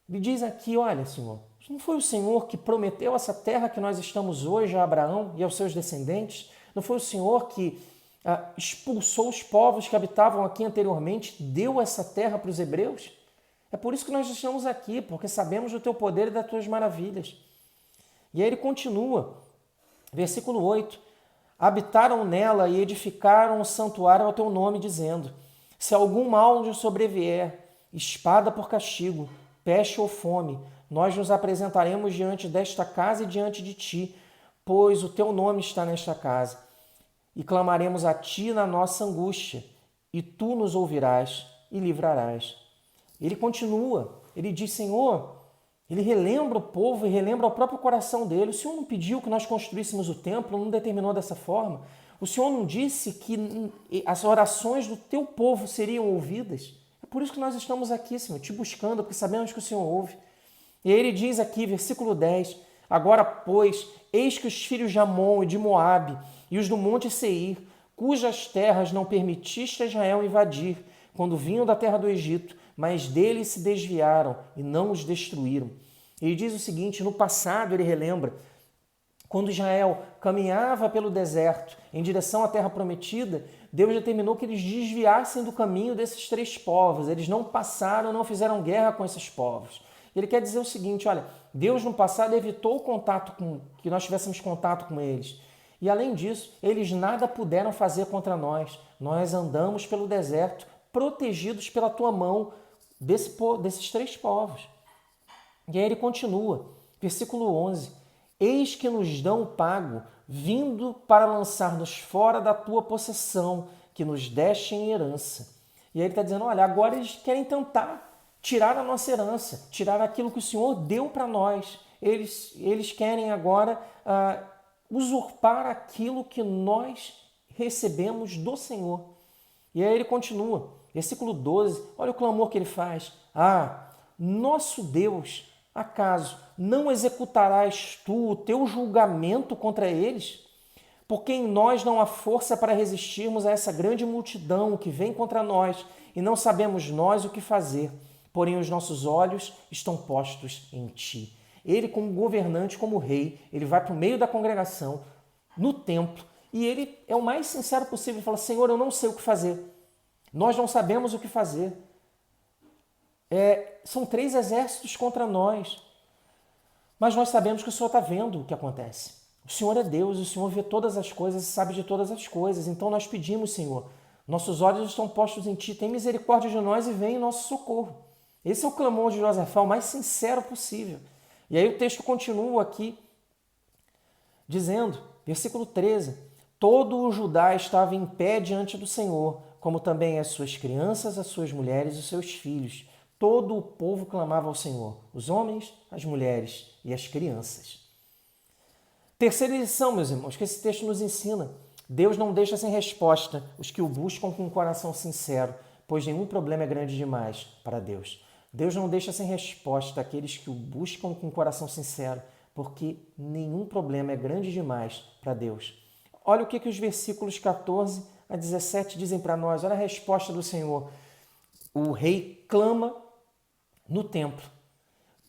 Ele diz aqui, olha, Senhor, não foi o Senhor que prometeu essa terra que nós estamos hoje a Abraão e aos seus descendentes? Não foi o Senhor que expulsou os povos que habitavam aqui anteriormente, deu essa terra para os hebreus? É por isso que nós estamos aqui, porque sabemos do teu poder e das tuas maravilhas. E aí ele continua, versículo 8. Habitaram nela e edificaram um santuário ao teu nome, dizendo: se algum mal nos sobrevier, espada por castigo, peste ou fome, nós nos apresentaremos diante desta casa e diante de ti, pois o teu nome está nesta casa, e clamaremos a ti na nossa angústia, e tu nos ouvirás e livrarás. Ele continua, ele diz: Senhor, ele relembra o povo e relembra o próprio coração dele. O Senhor não pediu que nós construíssemos o templo, não determinou dessa forma. O Senhor não disse que as orações do teu povo seriam ouvidas. É por isso que nós estamos aqui, Senhor, te buscando, porque sabemos que o Senhor ouve. E aí ele diz aqui, versículo 10, agora, pois, eis que os filhos de Amon e de Moabe e os do monte Seir, cujas terras não permitiste a Israel invadir, quando vinham da terra do Egito, mas deles se desviaram e não os destruíram. Ele diz o seguinte, no passado ele relembra, quando Israel caminhava pelo deserto em direção à terra prometida, Deus determinou que eles desviassem do caminho desses três povos. Eles não passaram, não fizeram guerra com esses povos. Ele quer dizer o seguinte, olha, Deus no passado evitou o contato que nós tivéssemos contato com eles. E além disso, eles nada puderam fazer contra nós. Nós andamos pelo deserto, protegidos pela tua mão desses três povos. E aí ele continua, versículo 11. Eis que nos dão o pago, vindo para lançar-nos fora da tua possessão, que nos deste em herança. E aí ele está dizendo, olha, agora eles querem tentar tirar a nossa herança, tirar aquilo que o Senhor deu para nós. Eles querem agora usurpar aquilo que nós recebemos do Senhor. E aí ele continua, versículo 12, olha o clamor que ele faz. Ah, nosso Deus, acaso não executarás tu o teu julgamento contra eles? Porque em nós não há força para resistirmos a essa grande multidão que vem contra nós, e não sabemos nós o que fazer, porém os nossos olhos estão postos em ti. Ele, como governante, como rei, ele vai para o meio da congregação, no templo, e ele é o mais sincero possível, ele fala, Senhor, eu não sei o que fazer. Nós não sabemos o que fazer. São três exércitos contra nós. Mas nós sabemos que o Senhor está vendo o que acontece. O Senhor é Deus, o Senhor vê todas as coisas e sabe de todas as coisas. Então nós pedimos, Senhor, nossos olhos estão postos em Ti, tem misericórdia de nós e vem em nosso socorro. Esse é o clamor de Josafá, o mais sincero possível. E aí o texto continua aqui, dizendo, versículo 13, todo o Judá estava em pé diante do Senhor, como também as suas crianças, as suas mulheres e os seus filhos. Todo o povo clamava ao Senhor, os homens, as mulheres e as crianças. Terceira lição, meus irmãos, que esse texto nos ensina. Deus não deixa sem resposta os que o buscam com um coração sincero, pois nenhum problema é grande demais para Deus. Deus não deixa sem resposta aqueles que o buscam com um coração sincero, porque nenhum problema é grande demais para Deus. Olha o que os versículos 14 a 17 dizem para nós. Olha a resposta do Senhor. O rei clama no templo,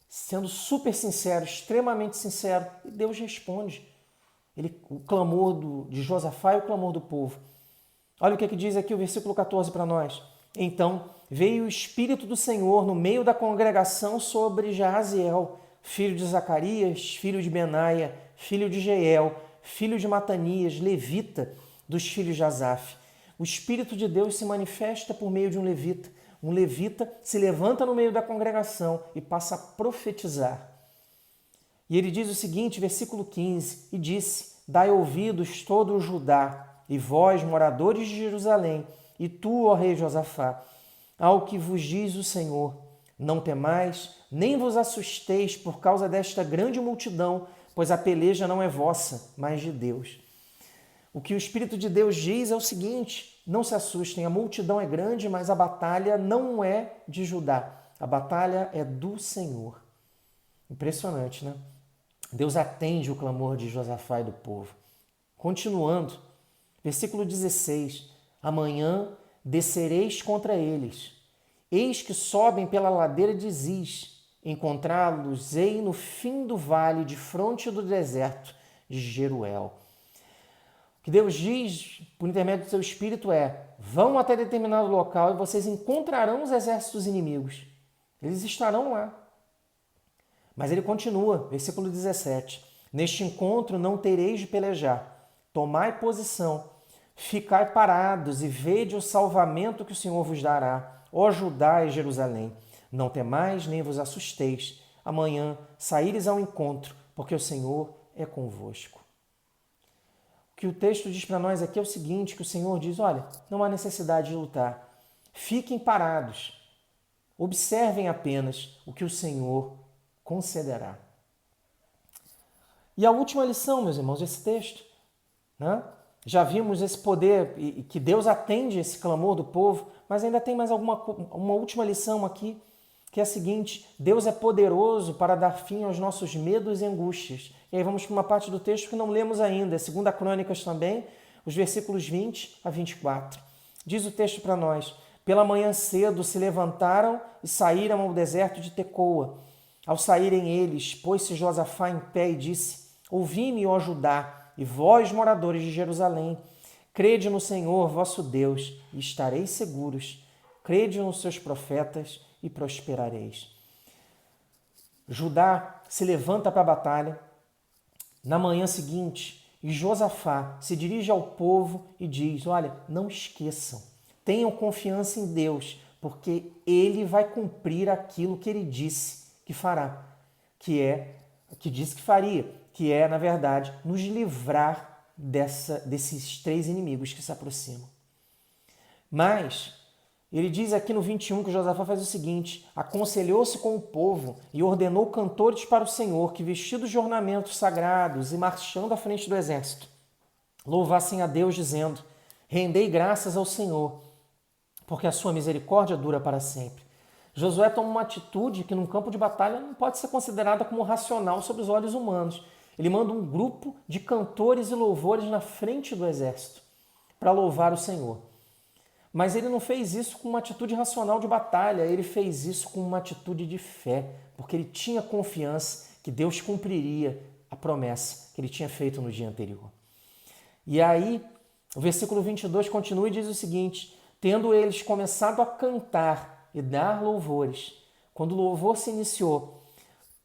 sendo super sincero, extremamente sincero, e Deus responde. O clamor de Josafá e o clamor do povo. Olha o que diz aqui o versículo 14 para nós. Então veio o Espírito do Senhor no meio da congregação sobre Jaaziel, filho de Zacarias, filho de Benaia, filho de Jeiel, filho de Matanias, levita dos filhos de Asaf. O Espírito de Deus se manifesta por meio de um levita. Um levita se levanta no meio da congregação e passa a profetizar. E ele diz o seguinte, versículo 15, e disse, dai ouvidos todo o Judá, e vós, moradores de Jerusalém, e tu, ó rei Josafá, ao que vos diz o Senhor, não temais, nem vos assusteis por causa desta grande multidão, pois a peleja não é vossa, mas de Deus. O que o Espírito de Deus diz é o seguinte, não se assustem, a multidão é grande, mas a batalha não é de Judá, a batalha é do Senhor. Impressionante, né? Deus atende o clamor de Josafá e do povo. Continuando, versículo 16, amanhã descereis contra eles, eis que sobem pela ladeira de Ziz, encontrá-los-ei no fim do vale, de fronte do deserto de Jeruel. O que Deus diz, por intermédio do seu Espírito, é, vão até determinado local e vocês encontrarão os exércitos inimigos. Eles estarão lá. Mas ele continua, versículo 17, neste encontro não tereis de pelejar, tomai posição, ficai parados e vede o salvamento que o Senhor vos dará, ó Judá e Jerusalém. Não temais nem vos assusteis, amanhã saíres ao encontro, porque o Senhor é convosco. O que o texto diz para nós aqui é o seguinte, que o Senhor diz, olha, não há necessidade de lutar, fiquem parados, observem apenas o que o Senhor concederá. E a última lição, meus irmãos, desse texto, né? Já vimos esse poder e que Deus atende esse clamor do povo, mas ainda tem mais uma última lição aqui, que é a seguinte, Deus é poderoso para dar fim aos nossos medos e angústias. E aí vamos para uma parte do texto que não lemos ainda, é 2 Crônicas também, os versículos 20 a 24. Diz o texto para nós, pela manhã cedo se levantaram e saíram ao deserto de Tecoa. Ao saírem eles, pôs-se Josafá em pé e disse, ouvi-me, ó Judá, e vós, moradores de Jerusalém, crede no Senhor, vosso Deus, e estareis seguros. Crede nos seus profetas e prosperareis. Judá se levanta para a batalha. Na manhã seguinte, e Josafá se dirige ao povo e diz, olha, não esqueçam, tenham confiança em Deus, porque Ele vai cumprir aquilo que Ele disse que fará, que disse que faria, que é, na verdade, nos livrar desses três inimigos que se aproximam. Mas ele diz aqui no 21 que Josafá faz o seguinte, aconselhou-se com o povo e ordenou cantores para o Senhor que, vestidos de ornamentos sagrados e marchando à frente do exército, louvassem a Deus dizendo, rendei graças ao Senhor, porque a sua misericórdia dura para sempre. Josué toma uma atitude que num campo de batalha não pode ser considerada como racional sob os olhos humanos. Ele manda um grupo de cantores e louvores na frente do exército para louvar o Senhor. Mas ele não fez isso com uma atitude racional de batalha, ele fez isso com uma atitude de fé, porque ele tinha confiança que Deus cumpriria a promessa que ele tinha feito no dia anterior. E aí, o versículo 22 continua e diz o seguinte, tendo eles começado a cantar e dar louvores, quando o louvor se iniciou,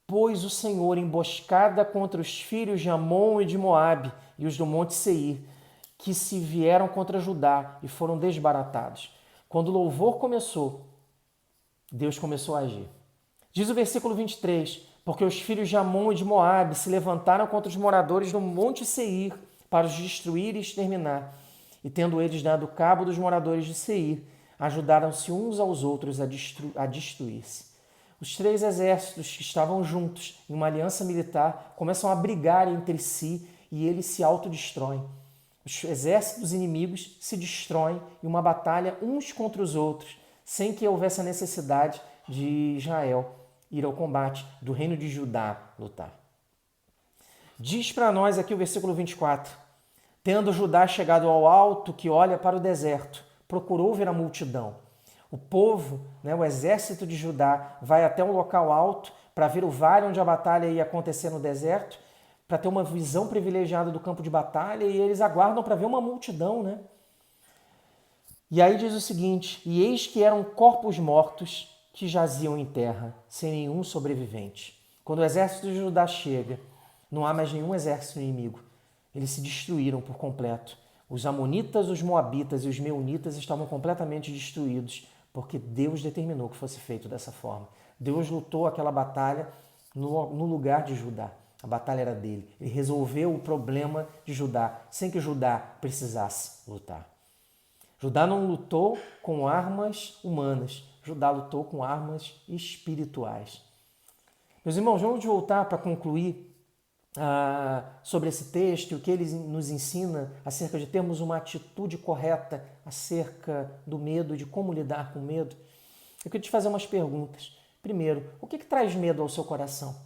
pôs o Senhor emboscada contra os filhos de Amon e de Moabe e os do monte Seir, que se vieram contra Judá e foram desbaratados. Quando o louvor começou, Deus começou a agir. Diz o versículo 23, porque os filhos de Amon e de Moabe se levantaram contra os moradores do monte Seir para os destruir e exterminar. E tendo eles dado cabo dos moradores de Seir, ajudaram-se uns aos outros a destruir-se. Os três exércitos que estavam juntos em uma aliança militar começam a brigar entre si e eles se autodestroem. Os exércitos inimigos se destroem em uma batalha uns contra os outros, sem que houvesse a necessidade de Israel ir ao combate, do reino de Judá lutar. Diz para nós aqui o versículo 24: tendo Judá chegado ao alto que olha para o deserto, procurou ver a multidão. O povo, o exército de Judá, vai até um local alto para ver o vale onde a batalha ia acontecer no deserto, para ter uma visão privilegiada do campo de batalha, e eles aguardam para ver uma multidão, E aí diz o seguinte: e eis que eram corpos mortos que jaziam em terra, sem nenhum sobrevivente. Quando o exército de Judá chega, não há mais nenhum exército inimigo. Eles se destruíram por completo. Os amonitas, os moabitas e os meunitas estavam completamente destruídos, porque Deus determinou que fosse feito dessa forma. Deus lutou aquela batalha no lugar de Judá. A batalha era dele. Ele resolveu o problema de Judá, sem que Judá precisasse lutar. Judá não lutou com armas humanas. Judá lutou com armas espirituais. Meus irmãos, vamos voltar para concluir sobre esse texto e o que ele nos ensina acerca de termos uma atitude correta acerca do medo e de como lidar com o medo. Eu queria te fazer umas perguntas. Primeiro, o que traz medo ao seu coração?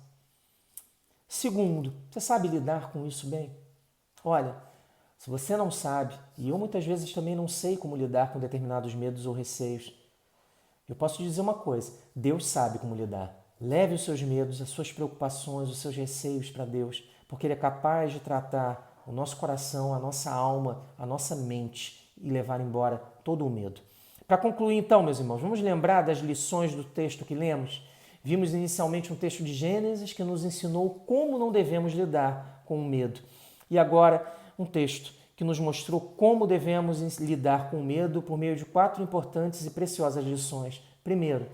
Segundo, você sabe lidar com isso bem? Olha, se você não sabe, e eu muitas vezes também não sei como lidar com determinados medos ou receios, eu posso te dizer uma coisa: Deus sabe como lidar. Leve os seus medos, as suas preocupações, os seus receios para Deus, porque Ele é capaz de tratar o nosso coração, a nossa alma, a nossa mente e levar embora todo o medo. Para concluir então, meus irmãos, vamos lembrar das lições do texto que lemos? Vimos inicialmente um texto de Gênesis que nos ensinou como não devemos lidar com o medo. E agora um texto que nos mostrou como devemos lidar com o medo por meio de 4 importantes e preciosas lições. Primeiro,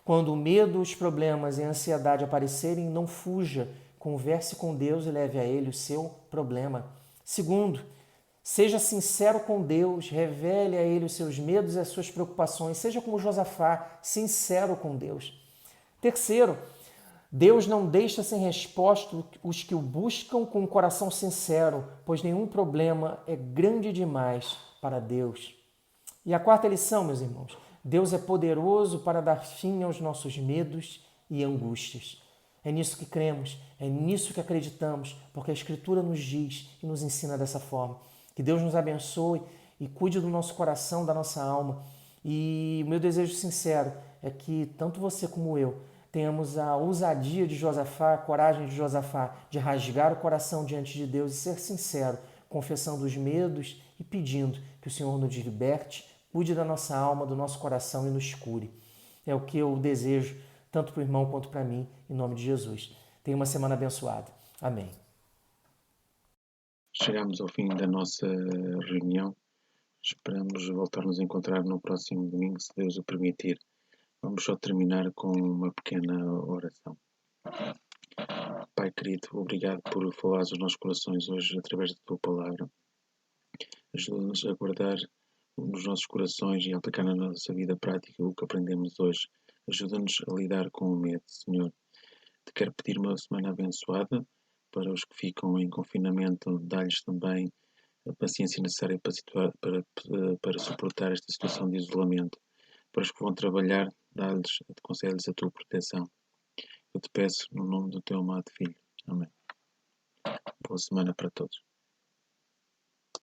quando o medo, os problemas e a ansiedade aparecerem, não fuja, converse com Deus e leve a Ele o seu problema. Segundo, seja sincero com Deus, revele a Ele os seus medos e as suas preocupações, seja como Josafá, sincero com Deus. Terceiro, Deus não deixa sem resposta os que o buscam com um coração sincero, pois nenhum problema é grande demais para Deus. E a quarta lição, meus irmãos: Deus é poderoso para dar fim aos nossos medos e angústias. É nisso que cremos, é nisso que acreditamos, porque a Escritura nos diz e nos ensina dessa forma. Que Deus nos abençoe e cuide do nosso coração, da nossa alma. E o meu desejo sincero é que tanto você como eu tenhamos a ousadia de Josafá, a coragem de Josafá, de rasgar o coração diante de Deus e ser sincero, confessando os medos e pedindo que o Senhor nos liberte, cuide da nossa alma, do nosso coração e nos cure. É o que eu desejo, tanto para o irmão quanto para mim, em nome de Jesus. Tenha uma semana abençoada. Amém. Chegamos ao fim da nossa reunião. Esperamos voltar a nos encontrar no próximo domingo, se Deus o permitir. Vamos só terminar com uma pequena oração. Pai querido, obrigado por falar aos nossos corações hoje através da Tua Palavra. Ajuda-nos a guardar nos nossos corações e a aplicar na nossa vida prática o que aprendemos hoje. Ajuda-nos a lidar com o medo, Senhor. Te quero pedir uma semana abençoada. Para os que ficam em confinamento, dá-lhes também a paciência necessária para suportar esta situação de isolamento. Para os que vão trabalhar, concede-lhes a tua proteção. Eu te peço no nome do teu amado Filho. Amém. Boa semana para todos.